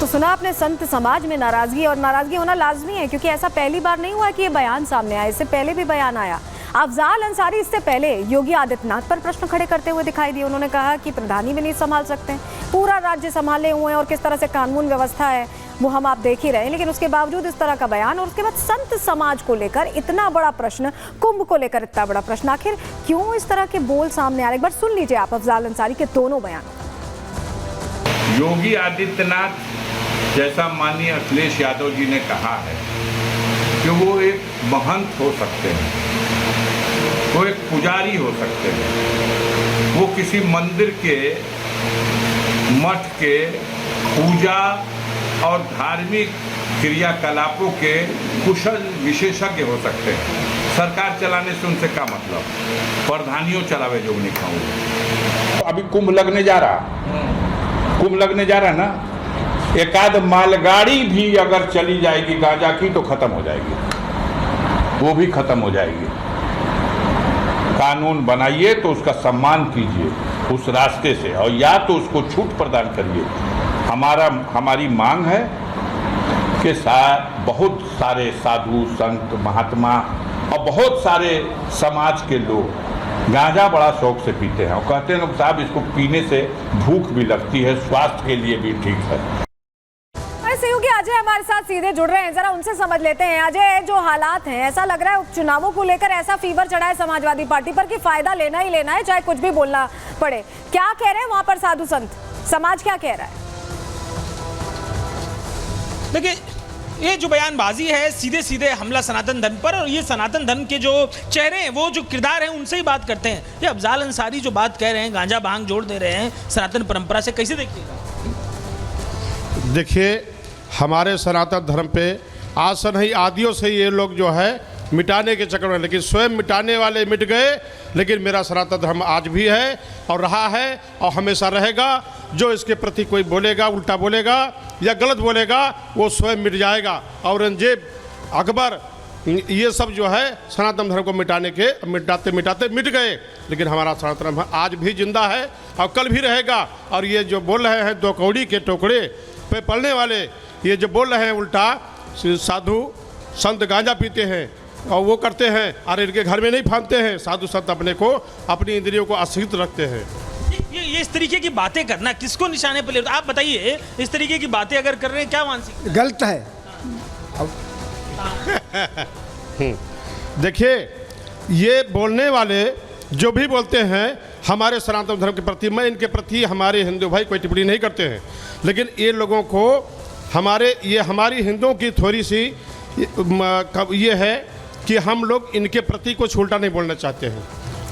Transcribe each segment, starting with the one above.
तो सुना आपने संत समाज में नाराजगी, और नाराजगी होना लाजमी है क्योंकि ऐसा पहली बार नहीं हुआ कि ये बयान सामने आया, इससे पहले भी बयान आया। अफजाल अंसारी इससे पहले योगी आदित्यनाथ पर प्रश्न खड़े करते हुए दिखाई दिए। उन्होंने कहा कि प्रधानी भी नहीं संभाल सकते, पूरा राज्य संभाले हुए हैं और किस तरह से कानून व्यवस्था है वो हम आप देख ही रहे हैं, लेकिन उसके बावजूद इस तरह का बयान। और उसके बाद संत समाज को लेकर इतना बड़ा प्रश्न, कुंभ को लेकर इतना बड़ा प्रश्न, आखिर क्यों इस तरह के बोल सामने आ रहे? एक बार सुन लीजिए आप अफजाल अंसारी के दोनों बयान। योगी आदित्यनाथ जैसा माननीय अखिलेश यादव जी ने कहा है कि वो एक महंत हो सकते हैं, वो एक पुजारी हो सकते हैं, वो किसी मंदिर के, मठ के पूजा और धार्मिक क्रियाकलापों के कुशल विशेषज्ञ हो सकते हैं। सरकार चलाने से उनसे क्या मतलब? प्रधानियों चलावे जो नहीं खाऊंगा। अभी कुंभ लगने जा रहा, कुंभ लगने जा रहा ना, एकाध मालगाड़ी भी अगर चली जाएगी गांजा की तो खत्म हो जाएगी, वो भी खत्म हो जाएगी। कानून बनाइए तो उसका सम्मान कीजिए उस रास्ते से, और या तो उसको छूट प्रदान करिए। हमारी मांग है कि बहुत सारे साधु संत महात्मा और बहुत सारे समाज के लोग गांजा बड़ा शौक से पीते हैं और कहते हैं साहब इसको पीने से भूख भी लगती है, स्वास्थ्य के लिए भी ठीक है। सहयोगी अजय हमारे साथ सीधे जुड़ रहे हैं, जरा उनसे समझ लेते हैं। अजय, जो हालात हैं, ऐसा लग रहा है उपचुनावों को लेकर ऐसा फीवर चढ़ा है समाजवादी पार्टी पर कि फायदा लेना ही लेना है, चाहे कुछ भी बोलना पड़े। क्या कह रहे हैं वहां पर साधु संत समाज, क्या कह रहा है? देखिए, ये जो बयानबाजी है सीधे सीधे हमला सनातन धर्म पर, और ये सनातन धर्म के जो चेहरे हैं, वो जो किरदार हैं, उनसे ही बात करते हैं। ये अफजाल अंसारी जो बात कह रहे हैं, गांजा भांग जोड़ दे रहे हैं सनातन परंपरा से, कैसे देखिएगा? देखिए, हमारे सनातन धर्म पे आज से नहीं, आदियों से ये लोग जो है मिटाने के चक्कर में, लेकिन स्वयं मिटाने वाले मिट गए, लेकिन मेरा सनातन धर्म आज भी है और रहा है और हमेशा रहेगा। जो इसके प्रति कोई बोलेगा, उल्टा बोलेगा या गलत बोलेगा, वो स्वयं मिट जाएगा। औरंगजेब, अकबर, ये सब जो है सनातन धर्म को मिटाते मिटाते मिट गए, लेकिन हमारा सनातन धर्म आज भी जिंदा है और कल भी रहेगा। और ये जो बोल रहे हैं दो कौड़ी के टोकरे पे पलने वाले, ये जो बोल रहे हैं उल्टा, साधु संत गांजा पीते हैं और वो करते हैं, और इनके घर में नहीं फानते हैं। साधु संत अपने को, अपनी इंद्रियों को असीमित रखते हैं। ये इस तरीके की बातें करना किसको निशाने पर ले? तो आप बताइए, इस तरीके की बातें अगर कर रहे हैं, क्या मानसिक गलत है? देखिए, ये बोलने वाले जो भी बोलते हैं हमारे सनातन धर्म के प्रति, मैं इनके प्रति, हमारे हिंदू भाई कोई टिप्पणी नहीं करते हैं, लेकिन ये लोगों को हमारी हिंदुओं की थोड़ी सी ये है कि हम लोग इनके प्रति कुछ उल्टा नहीं बोलना चाहते हैं,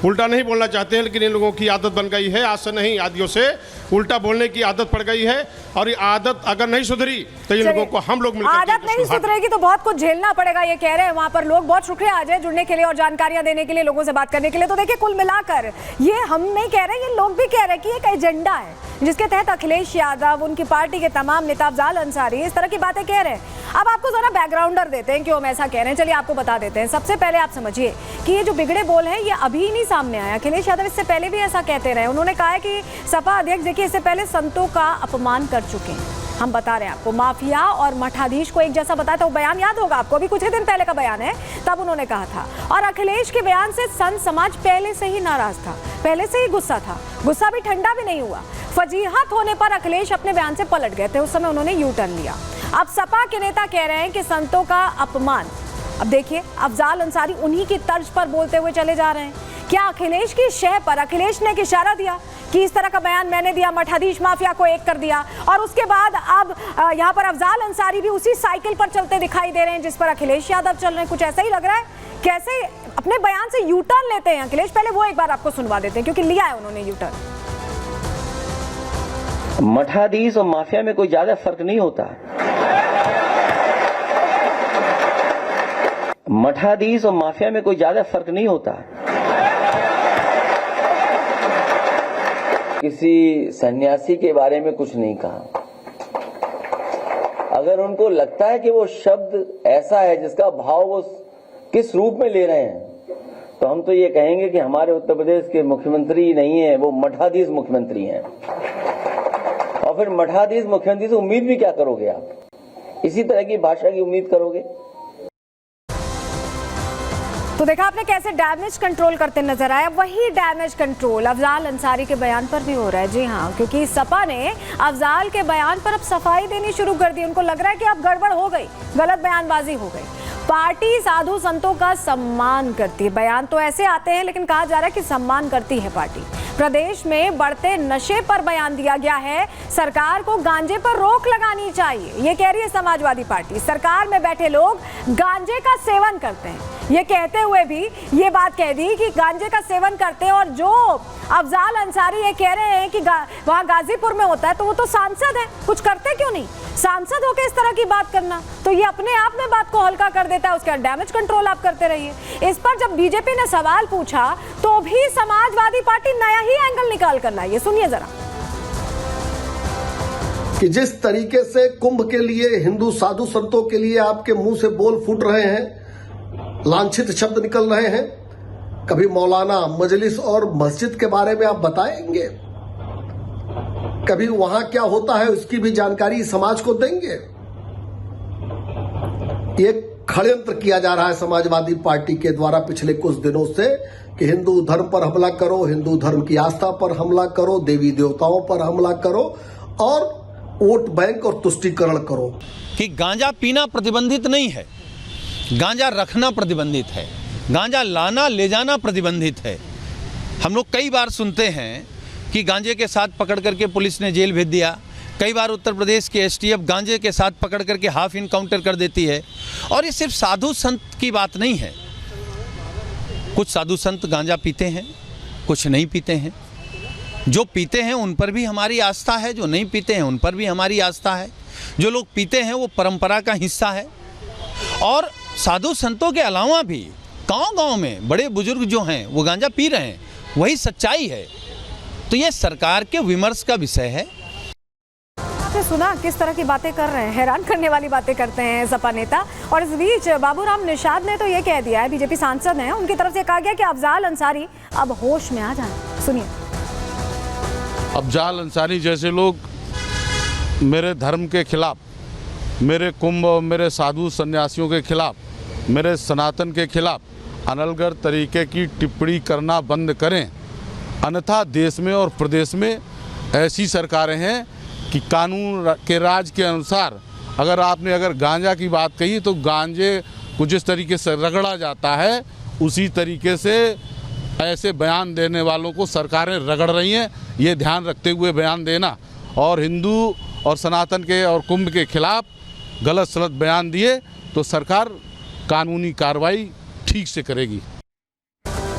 उल्टा नहीं बोलना चाहते हैं, लेकिन इन लोगों की आदत बन गई है, आज से नहीं आदियों से उल्टा बोलने की आदत पड़ गई है। और ये आदत अगर नहीं सुधरी तो इन लोगों को हम लोग मिलकर, आदत नहीं सुधरेगी तो बहुत कुछ झेलना पड़ेगा, ये कह रहे हैं वहां पर लोग। बहुत शुक्रिया अजय जुड़ने के लिए और जानकारियां देने के लिए, लोगों से बात करने के लिए। तो देखिए, कुल मिलाकर ये हम नहीं कह रहे, ये लोग भी कह रहे हैं कि एक एजेंडा है जिसके तहत अखिलेश यादव, उनकी पार्टी के तमाम नेता, अफजाल अंसारी इस तरह की बातें कह रहे हैं। अब आपको जरा बैकग्राउंडर देते हैं क्यों हम ऐसा कह रहे हैं, चलिए आपको बता देते हैं। सबसे पहले आप समझिए कि ये जो बिगड़े बोल हैं ये अभी नहीं सामने आया। अखिलेश यादव इससे पहले भी ऐसा कहते रहे। उन्होंने कहा है कि सपा अध्यक्ष देखिए इससे पहले संतों का अपमान कर चुके हैं। हम बता रहे हैं आपको, माफिया और मठाधीश को एक जैसा बताया था। वो बयान याद होगा आपको, अभी कुछ ही दिन पहले का बयान है, तब उन्होंने कहा था। और अखिलेश के बयान से संत समाज पहले से ही नाराज था, पहले से ही गुस्सा था, गुस्सा भी ठंडा भी नहीं हुआ। फजीहत होने पर अखिलेश अपने बयान से पलट गए थे, उस समय उन्होंने यू टर्न लिया। अब सपा के नेता कह रहे हैं कि संतों का अपमान। अब देखिए, अफजाल अंसारी उन्हीं की तर्ज पर बोलते हुए चले जा रहे हैं। क्या अखिलेश की शह पर अखिलेश ने एक इशारा दिया कि इस तरह का बयान मैंने दिया, मठाधीश माफिया को एक कर दिया, और उसके बाद अब यहाँ पर अफजाल अंसारी भी उसी साइकिल पर चलते दिखाई दे रहे हैं जिस पर अखिलेश यादव चल रहे हैं? कुछ ऐसा ही लग रहा है। कैसे अपने बयान से यू टर्न लेते हैं अखिलेश, पहले वो एक बार आपको सुनवा देते हैं क्योंकि लिया है उन्होंने यू टर्न। मठाधीश और माफिया में कोई ज्यादा फर्क नहीं होता। मठाधीश और माफिया में कोई ज्यादा फर्क नहीं होता। किसी सन्यासी के बारे में कुछ नहीं कहा। अगर उनको लगता है कि वो शब्द ऐसा है जिसका भाव वो किस रूप में ले रहे हैं, तो हम तो ये कहेंगे कि हमारे उत्तर प्रदेश के मुख्यमंत्री नहीं है, वो मठाधीश मुख्यमंत्री हैं। और फिर मठाधीश मुख्यमंत्री से उम्मीद भी क्या करोगे आप? इसी तरह की भाषा की उम्मीद करोगे? तो देखा आपने कैसे डैमेज कंट्रोल करते नजर आया। वही डैमेज कंट्रोल अफजाल अंसारी के बयान पर भी हो रहा है। जी हाँ, क्योंकि सपा ने अफजाल के बयान पर अब सफाई देनी शुरू कर दी। उनको लग रहा है कि अब गड़बड़ हो गई, गलत बयानबाजी हो गई। पार्टी साधु संतों का सम्मान करती है। बयान तो ऐसे आते हैं, लेकिन कहा जा रहा है कि सम्मान करती है पार्टी। प्रदेश में बढ़ते नशे पर बयान दिया गया है। सरकार को गांजे पर रोक लगानी चाहिए, ये कह रही है समाजवादी पार्टी। सरकार में बैठे लोग गांजे का सेवन करते हैं, ये कहते हुए भी ये बात कह दी कि गांजे का सेवन करते हैं। और जो अफजाल अंसारी ये कह रहे हैं कि वहां गाजीपुर में होता है, तो वो तो सांसद है, कुछ करते क्यों नहीं? सांसद होकर इस तरह की बात करना तो ये अपने आप में बात को हल्का कर देता है। उसका डैमेज कंट्रोल आप करते रहिए। इस पर जब बीजेपी ने सवाल पूछा तो भी समाजवादी पार्टी नया ही एंगल निकाल कर लाई। सुनिए जरा कि जिस तरीके से कुंभ के लिए, हिंदू साधु संतों के लिए आपके मुंह से बोल फूट रहे हैं, लांछित शब्द निकल रहे हैं, कभी मौलाना, मजलिस और मस्जिद के बारे में आप बताएंगे? कभी वहां क्या होता है उसकी भी जानकारी समाज को देंगे? ये षड्यंत्र किया जा रहा है समाजवादी पार्टी के द्वारा पिछले कुछ दिनों से कि हिंदू धर्म पर हमला करो, हिंदू धर्म की आस्था पर हमला करो, देवी देवताओं पर हमला करो और वोट बैंक और तुष्टीकरण करो। कि गांजा पीना प्रतिबंधित नहीं है, गांजा रखना प्रतिबंधित है, गांजा लाना ले जाना प्रतिबंधित है। हम लोग कई बार सुनते हैं कि गांजे के साथ पकड़ करके पुलिस ने जेल भेज दिया। कई बार उत्तर प्रदेश के एसटीएफ गांजे के साथ पकड़ करके हाफ इनकाउंटर कर देती है। और ये सिर्फ साधु संत की बात नहीं है। कुछ साधु संत गांजा पीते हैं, कुछ नहीं पीते हैं। जो पीते हैं उन पर भी हमारी आस्था है, जो नहीं पीते हैं उन पर भी हमारी आस्था है। जो लोग पीते हैं वो परंपरा का हिस्सा है। और साधु संतों के अलावा भी गांव-गांव में बड़े बुजुर्ग जो हैं वो गांजा पी रहे हैं, वही सच्चाई है। तो ये सरकार के विमर्श का विषय है। आपने सुना किस तरह की बातें कर रहे हैं, हैरान करने वाली बातें करते हैं सपा नेता। और इस बीच बाबूराम निषाद ने तो ये कह दिया है, बीजेपी सांसद हैं, उनकी तरफ से कहा गया कि अफजाल अंसारी अब होश में आ जाए। सुनिए। अफजाल अंसारी जैसे लोग मेरे धर्म के खिलाफ, मेरे कुंभ और मेरे साधु सन्यासियों के खिलाफ, मेरे सनातन के खिलाफ अनलगर तरीके की टिप्पणी करना बंद करें। अन्यथा देश में और प्रदेश में ऐसी सरकारें हैं कि कानून के राज के अनुसार अगर गांजा की बात कही तो गांजे को जिस तरीके से रगड़ा जाता है उसी तरीके से ऐसे बयान देने वालों को सरकारें रगड़ रही हैं। ये ध्यान रखते हुए बयान देना। और हिंदू और सनातन के और कुंभ के खिलाफ गलत सलत बयान दिए तो सरकार कानूनी कार्रवाई ठीक से करेगी।